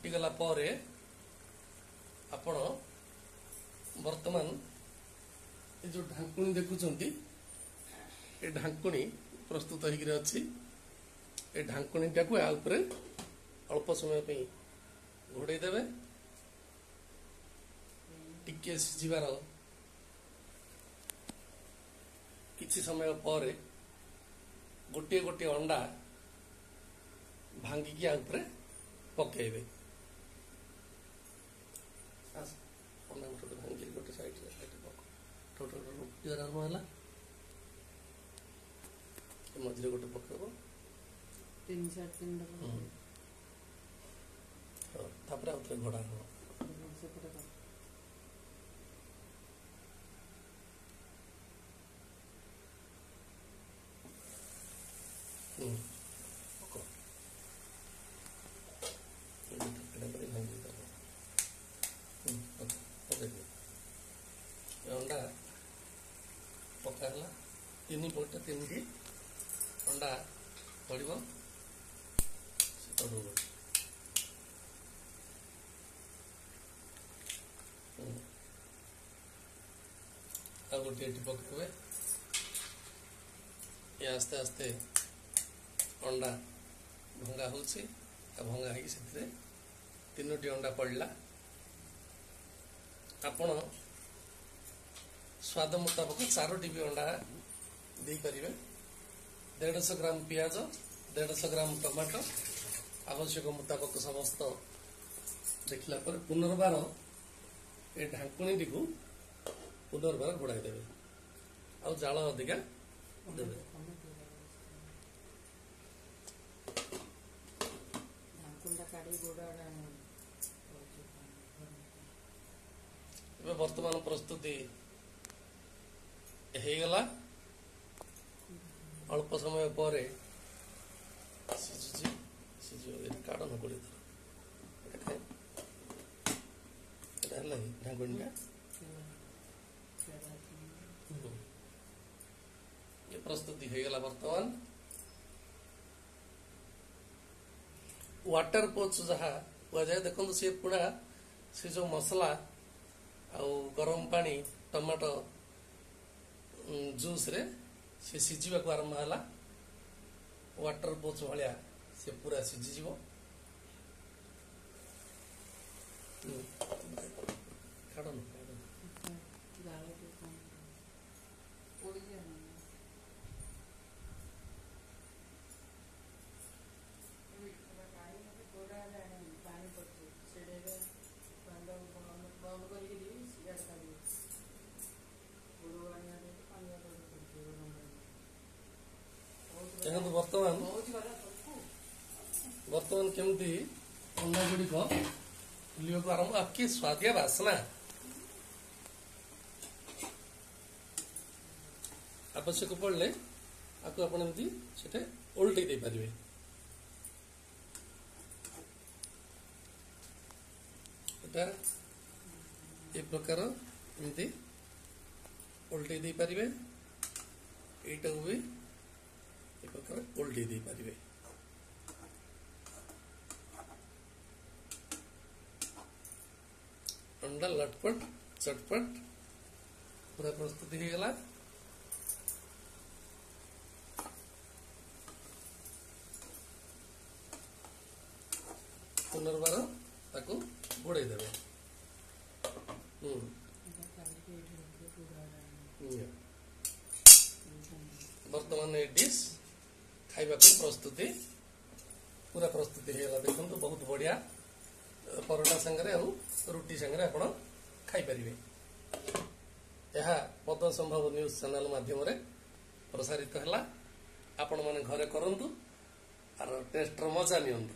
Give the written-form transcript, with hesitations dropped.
फुटीगला आपण वर्तमान ये जो ढांकुणी देखुंट ये ढांकुणी प्रस्तुत हो ढांकुणी टाक अल्प समय घोड़े देवे टिके सिझिबार किछि समय पर गोटे गोटे अंडा भांगिकी आउपरे पकेबे अंडा गोटे भांगी गोटे साइड टोटल रुटी आरंभ है मझे गोटे पकेब तापर आउे घोड़ा हम अंडा पकाला तीन पटा तीन अंडा पड़ो गोटे पकड़े ये आस्ते आस्ते अंडा भंगा हो भंगा हो तीनोटी अंडा पड़ला आपण स्वाद मुताबक 4टी भी अंडा दे पारिबे 150 ग्राम पियाज 150 ग्राम टमाटो आवश्यक मुताबक समस्त देखला पर पुनर्बार ए ढांकुणी को पुनर्बार घोड़ाई देवे आ जाल अधिका देवे वर्तमान प्रस्तुति हेगला अल्प समय पर काड़ न पड़े ढांकुणीटा ये प्रस्तुति हेगला वर्तमान वाटर पोच जहाँ कहुए देखो सी पूरा से जो मसला आउ गरम पानी टमाटो जूस रे से सिझा को आरंभ है वाटर पोच भाया से पूरा सिझीज देखो वर्तमान केमती अंडा गुड़िक फुलिया को आरंभ आपकी स्वादिया बासना आवश्यक पड़े आपको आपड़ी से उल्टे दे पारे ये प्रकार एमती उल्टे दे पारे यटा को भी एक प्रकार उल्टे दे पारे अंडा लटपट चटपट पूरा प्रस्तुति हो गला पुनर्बार ताको घोड़े देवे वर्तमान ये डिश खाइबा प्रस्तुति पूरा प्रस्तुति हो गला देखो बहुत बढ़िया परोटा संगे रुटी संगे आप खाई पारे यह पद संभव न्यूज चैनल माध्यम प्रसारित है आपण मैंने घरे करूँ और टेस्ट मजा नियंतु।